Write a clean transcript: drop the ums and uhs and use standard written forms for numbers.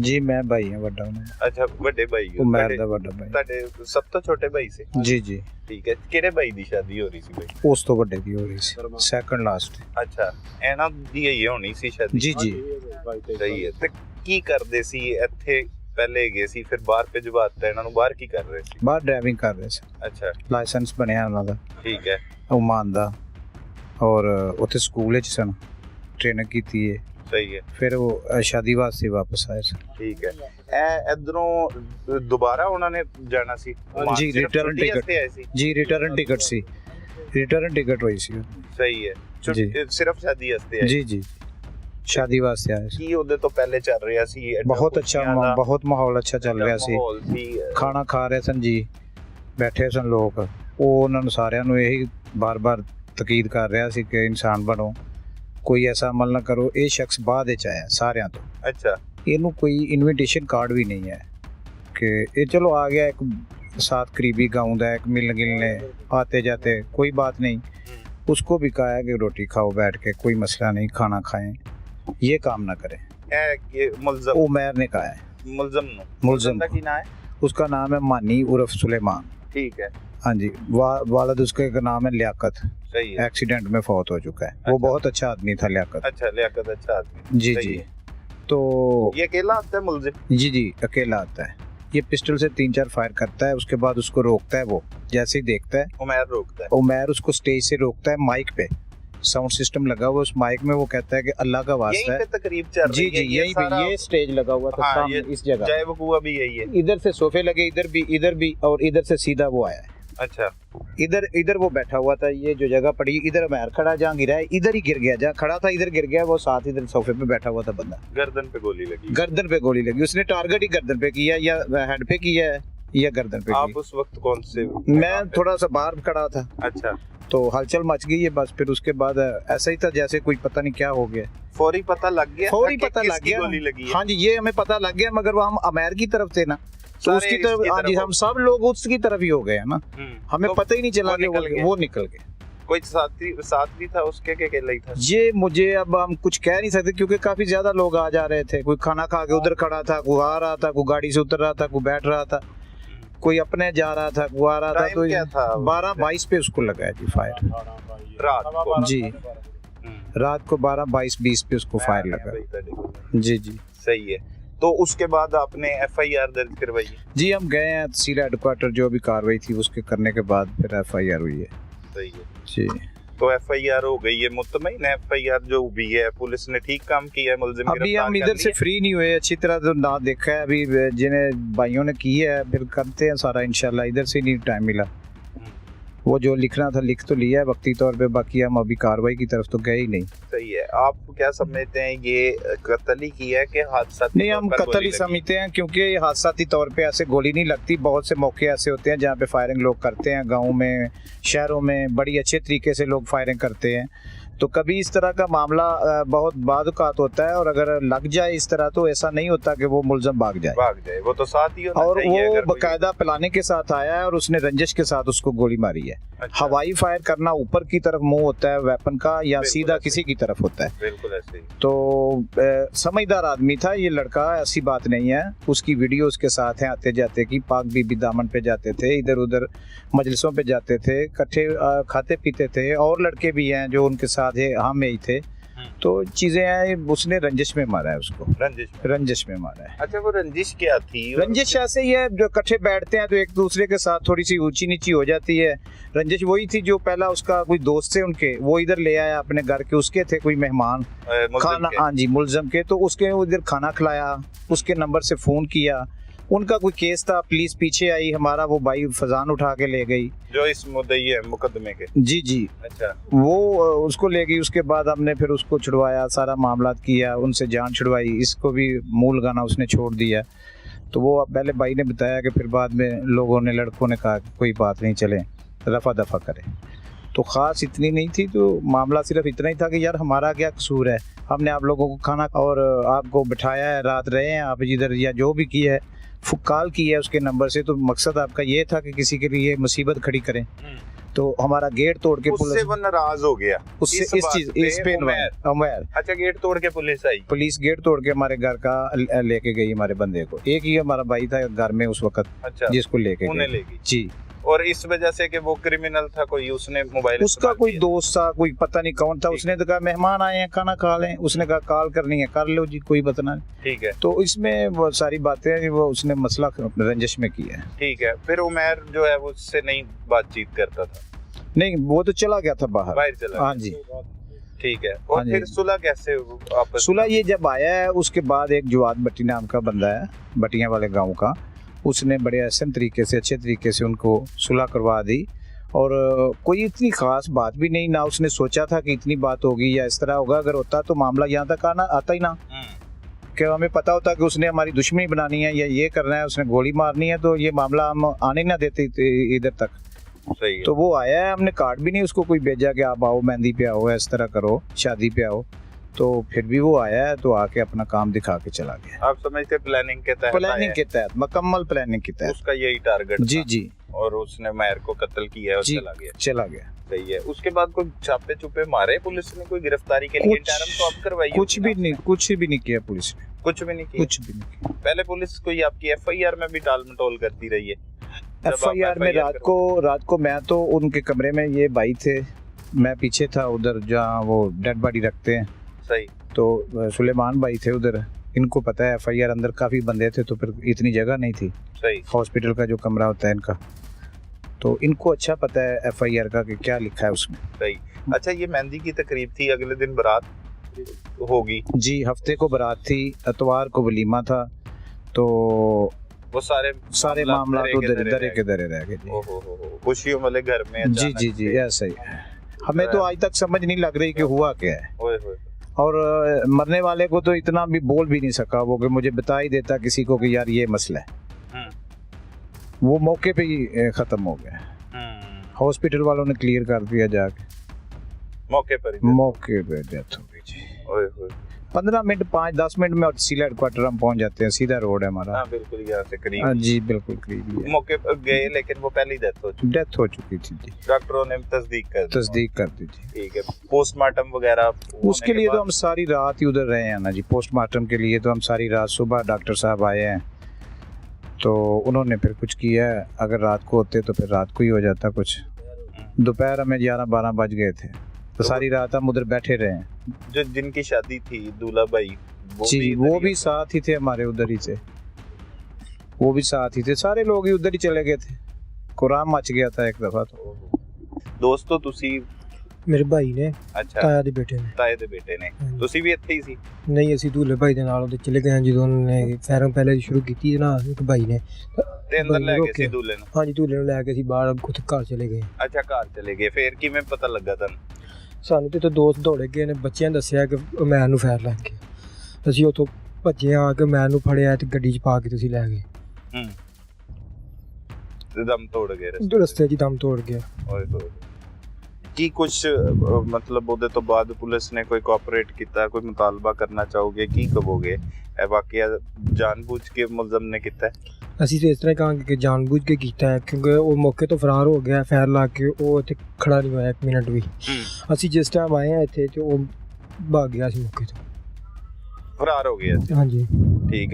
जी मैं भाई ਹਾਂ ਵੱਡਾ ਉਹਨਾਂ ਦਾ। ਅੱਛਾ ਵੱਡੇ ਭਾਈ ਹੋ ਉਮਰ ਦਾ ਵੱਡਾ ਭਾਈ। ਤੁਹਾਡੇ ਸਭ ਤੋਂ ਛੋਟੇ ਭਾਈ ਸੀ? ਜੀ ਜੀ ਠੀਕ ਹੈ, ਕਿਹੜੇ ਭਾਈ ਦੀ ਸ਼ਾਦੀ ਹੋ ਰਹੀ ਸੀ ਭਾਈ? ਉਸ ਤੋਂ ਵੱਡੇ ਦੀ ਹੋ ਰਹੀ ਸੀ, ਸੈਕੰਡ ਲਾਸਟ। ਅੱਛਾ, ਇਹਨਾਂ ਦੀ ਹੀ ਹੋਣੀ ਸੀ ਸ਼ਾਦੀ? ਜੀ ਜੀ ਸਹੀ ਹੈ। ਤੇ ਕੀ ਕਰਦੇ ਸੀ ਇੱਥੇ? ਪਹਿਲੇ ਗਏ ਸੀ, ਫਿਰ ਬਾਹਰ ਭਿਜਵਾਤਾ ਇਹਨਾਂ ਨੂੰ। ਬਾਹਰ ਕੀ ਕਰ ਰਹੇ ਸੀ? ਬਾਹਰ ਡਰਾਈਵਿੰਗ ਕਰ ਰਹੇ ਸੀ। ਅੱਛਾ ਲਾਇਸੈਂਸ ਬਣਿਆ ਉਹਨਾਂ ਦਾ ਠੀਕ ਹੈ। ਉਮਾਨ ਦਾ, ਔਰ ਉੱਥੇ ਸਕੂਲ ਵਿੱਚ ਸਨ, ਟ੍ਰੇਨਿੰਗ ਕੀਤੀ ਹੈ। ਸਹੀ ਹੈ। ਫਿਰ ਉਹ ਸ਼ਾਦੀ ਵਾਸਤੇ ਵਾਪਸ ਆਏ ਸਨ। ਠੀਕ ਹੈ। ਇਹ ਇਧਰੋਂ ਦੁਬਾਰਾ ਉਹਨਾਂ ਨੇ ਜਾਣਾ ਸੀ? ਜੀ ਰਿਟਰਨ ਟਿਕਟ ਸੀ। ਜੀ ਰਿਟਰਨ ਟਿਕਟ ਸੀ, ਰਿਟਰਨ ਟਿਕਟ ਹੋਈ ਸੀ। ਸਹੀ ਹੈ। ਸਿਰਫ ਸ਼ਾਦੀ ਵਾਸਤੇ ਆਏ? ਜੀ ਜੀ ਸ਼ਾਦੀ ਵਾਸਤੇ ਆਏ ਸੀ। ਕੀ ਉਹਦੇ ਤੋਂ ਪਹਿਲੇ ਚੱਲ ਰਿਹਾ ਸੀ? ਬਹੁਤ ਅੱਛਾ, ਬਹੁਤ ਮਾਹੌਲ ਅੱਛਾ ਚੱਲ ਰਿਹਾ ਸੀ। ਖਾਣਾ ਖਾ ਰਹੇ ਸਨ ਜੀ, ਬੈਠੇ ਸਨ ਲੋਕ। ਉਹ ਉਹਨਾਂ ਨੂੰ ਸਾਰਿਆਂ ਨੂੰ ਇਹੀ ਬਾਰ-ਬਾਰ ਤਕੀਦ ਕਰ ਰਿਹਾ ਸੀ ਕਿ ਇਨਸਾਨ ਬਣੋ, ਕੋਈ ਐਸਾ ਅਮਲ ਨਾ ਕਰੋ। ਇਹ ਸ਼ਖਸ ਬਾਅਦ ਵਿੱਚ ਆਇਆ ਸਾਰਿਆਂ ਤੋਂ। ਅੱਛਾ। ਇਹਨੂੰ ਕੋਈ ਇਨविटेशन कार्ड भी नहीं है कि ये चलो आ गया, एक साथ करीबी गाँव का, एक मिलने गिलने आते जाते, कोई बात नहीं। उसको भी कहा है कि रोटी खाओ बैठ के, कोई मसला नहीं, खाना खाएं, ये काम ना करें। मुल्ज़म उमैर ने कहा है। मुल्ज़म का क्या नाम है? उसका नाम है मानी उर्फ सुलेमान। ठीक है। हाँ जी। वालिद उसके का नाम है लियाकत। सही है। एक्सीडेंट में फौत हो चुका है। वो बहुत अच्छा आदमी था लियाकत। अच्छा, लियाकत अच्छा आदमी। जी जी। तो ये अकेला आता है मुल्ज़िम? जी जी अकेला आता है। ये पिस्टल से 3-4 फायर करता है, उसके बाद उसको रोकता है। वो जैसे ही देखता है, उमैर रोकता है। उमैर उसको स्टेज से रोकता है। माइक पे साउंड सिस्टम लगा हुआ, उस माइक में वो कहता है कि अल्लाह का वास्ता है। तकरीब चल रही जी जी यही पे ये स्टेज लगा हुआ था। हाँ, इस जगह चाय वकूआ भी यही है। इधर से सोफे लगे, इधर भी और इधर से सीधा वो आया है। अच्छा। इधर वो बैठा हुआ था, ये जो जगह पड़ी, इधर उमैर खड़ा, जहाँ गिरा है इधर ही गिर गया, जहाँ खड़ा था इधर गिर गया। वो साथ इधर सोफे पे बैठा हुआ था बंदा। गर्दन पे गोली लगी? गर्दन पे गोली लगी। उसने टारगेट ही गर्दन पे किया, या हेड पे किया है, या गर्दन पे। आप उस वक्त कौन से? मैं थोड़ा सा बाहर खड़ा था। अच्छा। तो हलचल मच गई है बस। फिर उसके बाद ऐसा ही था जैसे कोई पता नहीं क्या हो गया। फौरी पता लग गया? फौरी पता लग गया। गोली लगी है? हाँ जी, ये हमें पता लग गया, मगर वो हम अमेर की तरफ थे ना, तो उसकी तरफ। हाँ जी, हम सब लोग उसकी तरफ ही हो गए ना, हमें तो पता ही नहीं चला कि वो निकल गए। कोई साथ भी था उसके के अकेला ही था? ये मुझे अब हम कुछ कह नहीं सकते, क्योंकि काफी ज्यादा लोग आ जा रहे थे। कोई खाना खा के उधर खड़ा था, कोई आ रहा था, कोई गाड़ी से उतर रहा था, कोई बैठ रहा था, कोई अपने जा रहा था, कोई आ रहा था। तो 12:22 पे उसको लगा है जी फायर। रात को? जी रात को 12:22-20 पे उसको फायर लगा। जी जी सही है। तो उसके बाद आपने FIR दर्ज करवाई? जी हम गए हैं तहसील हेडक्वार्टर, जो भी कार्रवाई थी उसके करने के बाद फिर FIR हुई है। सही है जी। तो FIR हो गई है। मुतमईन FIR जो भी है, पुलिस ने ठीक काम किया है? मुल्ज़िम अभी हम इधर से फ्री नहीं हुए अच्छी तरह, तो ना देखा है अभी जिन्हें भाइयों ने की है, फिर करते हैं सारा इंशाल्लाह। इधर से नहीं टाइम मिला, वो जो लिखना था लिख तो लिया है वक्ती तौर पे, बाकी हम अभी कार्रवाई की तरफ तो गए ही नहीं। सही है। आप क्या समझते हैं, ये कत्ल ही किया है कि हादसा? नहीं, हम कत्ल ही समझते हैं, क्योंकि ये हादसाती तौर पे ऐसे गोली नहीं लगती। बहुत से मौके ऐसे होते हैं जहाँ पे फायरिंग लोग करते हैं, गाँव में, शहरों में बड़ी अच्छे तरीके से लोग फायरिंग करते हैं। तो कभी इस तरह का मामला बहुत बादुकात होता है, और अगर लग जाए इस तरह तो ऐसा नहीं होता कि वो मुल्ज़म भाग जाए। वो तो साथ ही होना और चाहिए। वो बाकायदा प्लानिंग के साथ आया है, और उसने रंजिश के साथ उसको गोली मारी है। अच्छा। हवाई फायर करना ऊपर की तरफ मुंह होता है वेपन का, या सीधा किसी की तरफ होता है? बिल्कुल ऐसे ही। तो समझदार आदमी था ये लड़का, ऐसी बात नहीं है। उसकी वीडियो उसके साथ है आते जाते की। पाक बीबी दामन पे जाते थे, इधर उधर मजलिसों पे जाते थे, इकट्ठे खाते पीते थे। और लड़के भी हैं जो उनके साथ है, हम में ही थे। तो चीजें हैं, उसने रंजिश में मारा है उसको। रंजिश में मारा है। अच्छा, वो रंजिश क्या थी? रंजिश ऐसे ही है, जो इकट्ठे बैठते हैं तो एक दूसरे के साथ थोड़ी सी ऊंची नीची हो जाती है। रंजिश वही थी जो पहला उसका कोई दोस्त थे उनके, वो इधर ले आया अपने घर के, उसके थे कोई मेहमान खाना। हाँ जी, मुल्ज़म के। तो उसके उधर खाना खिलाया, उसके नंबर से फोन किया। उनका कोई केस था, पुलिस पीछे आई, हमारा वो भाई फजान उठा के ले गई, जो इस मुद्दई है मुकदमे के। जी जी। अच्छा। वो उसको ले गई। उसके बाद हमने फिर उसको छुड़वाया, सारा मामला किया, उनसे जान छुड़वाई। इसको भी मूल गाना उसने छोड़ दिया। तो वो पहले भाई ने बताया कि फिर बाद में लोगों ने, लड़कों ने कहा कि कोई बात नहीं, चले रफा दफा करें। तो ख़ास इतनी नहीं थी, तो मामला सिर्फ इतना ही था कि यार हमारा क्या कसूर है, हमने आप लोगों को खाना और आपको बिठाया है, रात रहे हैं आप जिधर, या जो भी किया है, कॉल की है उसके नंबर से। तो मकसद आपका ये था कि किसी के लिए मुसीबत खड़ी करें। तो हमारा गेट तोड़ के उससे वो नाराज हो गया उससे इस बात चीज इस पे उमर अच्छा गेट तोड़ के पुलिस आई। पुलिस गेट तोड़ के हमारे घर का लेके गई हमारे बंदे को। एक ही हमारा भाई था घर में उस वक्त, अच्छा जिसको लेके उन्हें गई। ले गई जी। और इस वजह से कि वो क्रिमिनल था कोई, उसने मोबाइल उसका कोई दोस्त था, कोई पता नहीं कौन था, ठीक। उसने तो कहा मेहमान आए हैं खाना खा लें, उसने कहा कॉल करनी है कर लो जी, कोई बतना नहीं। ठीक है तो इसमें वो सारी बातें वो उसने मसला रंजिश में किया है। ठीक है। फिर उमर जो है वो उससे नहीं बातचीत करता था, नहीं वो तो चला गया था बाहर। बाहर चला हाँ जी। ठीक है। और हाँ जी। फिर सुलह कैसे आपस सुलह ये जब आया है उसके बाद एक जवाद भट्टी नाम का बंदा है भटियां वाले गांव का, उसने बड़े आसान तरीके से अच्छे तरीके से उनको सुलह करवा दी। और कोई इतनी खास बात भी नहीं ना, उसने सोचा था कि इतनी बात होगी या इस तरह होगा। अगर होता तो मामला यहाँ तक आना आता ही ना, कि हमें पता होता कि उसने हमारी दुश्मनी बनानी है या ये करना है, उसने गोली मारनी है, तो ये मामला हम आने ना देते इधर तक। सही है। तो वो आया है, हमने कार्ड भी नहीं उसको कोई भेजा कि आप आओ मेहंदी पे आओ, इस तरह करो, शादी पे आओ। तो फिर भी वो आया है, तो आके अपना काम दिखा के चला गया। आप समझते प्लानिंग के तहत प्लानिंग के तहत, मुकम्मल प्लानिंग के तहत। उसका यही टारगेट जी था। जी और उसने मैर को कत्ल किया और जी, चला गया। चला गया। सही है। उसके बाद कोई छापे चुपे मारे पुलिस ने, कोई गिरफ्तारी के लिए इंटरम तो आप करवाई कुछ होगी भी ना? नहीं, कुछ भी नहीं किया पुलिस ने, कुछ भी नहीं किया। कुछ भी नहीं किया। पहले पुलिस कोई आपकी एफआईआर में भी टाल मटोल करती रही है। एफआईआर में रात को मैं तो उनके कमरे में, ये भाई थे, मैं पीछे था उधर जहाँ वो डेड बॉडी रखते हैं। सही। तो सुलेमान भाई थे उधर, इनको पता है एफआईआर अंदर काफी बंदे थे, तो फिर इतनी जगह नहीं थी। सही। हॉस्पिटल का जो कमरा होता है इनका, तो इनको अच्छा पता है एफआईआर का कि क्या लिखा है उसमें। सही। अच्छा ये मेहंदी की तकरीब थी, अगले दिन बारात होगी। जी, हफ्ते को बारात थी, इतवार को वलीमा था, तो वो सारे मामला तो दरे के दरे रह गए। ओहो, खुशियों वाले घर में जी जी जी, ऐसा ही है। हमें तो आज तक समझ नहीं लग रही कि हुआ क्या है। ओए होए। और मरने वाले को तो इतना भी बोल भी नहीं सका वो, कि मुझे बता ही देता किसी को कि यार ये मसला है। वो मौके पे ही खत्म हो गया। हॉस्पिटल वालों ने क्लियर कर दिया जाके, मौके पर डेथ हो गई जी। ओए होए। 15 मिनट 5-10 मिनट में सिला हेडक्वार्टर हम पहुंच जाते हैं, सीधा रोड है हमारा। हाँ बिल्कुल, यहाँ से करीब। हाँ जी, बिल्कुल करीब ही है। मौके पर गए लेकिन वो पहली डेथ हो चुकी थी जी। डॉक्टरों ने तस्दीक कर दी जी। ठीक है। पोस्टमार्टम वगैरह उसके लिए तो हम सारी रात ही उधर रहे हैं ना जी। पोस्टमार्टम के लिए तो हम सारी रात, सुबह डॉक्टर साहब आए हैं तो उन्होंने फिर कुछ किया। अगर रात को होते तो फिर रात को ही हो जाता कुछ। दोपहर हमें 11-12 बज गए थे, तो सारी रात हम उधर बैठे रहे हैं। जो जिनकी शादी थी दूल्हा भाई जी, वो भी साथ ही थे हमारे, उधर ही थे, वो भी साथ ही थे, सारे लोग ही उधर ही चले गए थे। कुरान मच गया था एक दफा तो। दोस्तों तुसी ਮੇਰੇ ਭਾਈ ਨੇ ਅੱਛਾ ਤਾਇਆ ਦੇ ਬੇਟੇ ਨੇ ਤਾਏ ਦੇ ਬੇਟੇ ਨੇ, ਤੁਸੀਂ ਵੀ ਇੱਥੇ ਹੀ ਸੀ? ਨਹੀਂ ਅਸੀਂ ਦੂਲੇ ਭਾਈ ਦੇ ਨਾਲ ਉਹਦੇ ਚਲੇ ਗਏ ਹਾਂ ਜਦੋਂ ਉਹਨਾਂ ਨੇ ਫੈਰਿੰਗ ਪਹਿਲੇ ਸ਼ੁਰੂ ਕੀਤੀ ਨਾ ਇੱਕ ਭਾਈ ਨੇ ਤੇ ਅੰਦਰ ਲੈ ਗਏ ਸੀ ਦੂਲੇ ਨੂੰ? ਹਾਂਜੀ ਦੂਲੇ ਨੂੰ ਲੈ ਕੇ ਅਸੀਂ ਬਾਹਰ ਕੁਝ ਘਰ ਚਲੇ ਗਏ। ਅੱਛਾ ਘਰ ਚਲੇ ਗਏ, ਫਿਰ ਕਿਵੇਂ ਪਤਾ ਲੱਗਾ ਤੁਹਾਨੂੰ? ਸਾਨੂੰ ਤੇ ਦੋਸਤ ਦੌੜੇ ਗਏ ਨੇ, ਬੱਚਿਆਂ ਨੇ ਦੱਸਿਆ ਕਿ ਮੈਂ ਨੂੰ ਫੈਰ ਲੱਗ ਗਿਆ। ਅਸੀਂ ਉੱਥੋਂ ਭੱਜੇ ਆ ਕੇ ਮੈਂ ਨੂੰ ਫੜਿਆ ਤੇ ਗੱਡੀ 'ਚ ਪਾ ਕੇ ਤੁਸੀਂ ਲੈ ਗਏ। ਦਮ ਤੋੜ ਗਏ ਰਸਤੇ 'ਚ ਦਮ ਤੋੜ ਗਿਆ। ਓਏ ਹੋਏ। ਕੀ ਕੁਛ ਮਤਲਬ ਉਹਦੇ ਤੋਂ ਬਾਅਦ ਪੁਲਿਸ ਨੇ ਕੋਈ ਕੋਆਪਰੇਟ ਕੀਤਾ, ਕੋਈ ਮੁਤਾਲਬਾ ਕਰਨਾ ਚਾਹੋਗੇ, ਕੀ ਕਹੋਗੇ? ਇਹ ਵਾਕਿਆ ਜਾਣਬੁੱਝ ਕੇ ਮੁਲਜ਼ਮ ਨੇ ਕੀਤਾ ਹੈ? ਅਸੀਂ ਤਾਂ ਇਸ ਤਰ੍ਹਾਂ ਕਹਾਂਗੇ ਕਿ ਜਾਣਬੁੱਝ ਕੇ ਕੀਤਾ ਹੈ, ਕਿਉਂਕਿ ਉਹ ਮੌਕੇ ਤੋਂ ਫਰਾਰ ਹੋ ਗਿਆ ਫੈਰ ਲਾ ਕੇ, ਉਹ ਇੱਥੇ ਖੜਾ ਨਹੀਂ ਹੋਇਆ 1 ਮਿੰਟ ਵੀ। ਅਸੀਂ ਜਿਸ ਟਾਈਮ ਆਏ ਹਾਂ ਇੱਥੇ ਤੇ ਉਹ ਭੱਜ ਗਿਆ ਸੀ ਮੌਕੇ ਤੋਂ, ਫਰਾਰ ਹੋ ਗਿਆ। ਹਾਂਜੀ ਠੀਕ ਹੈ।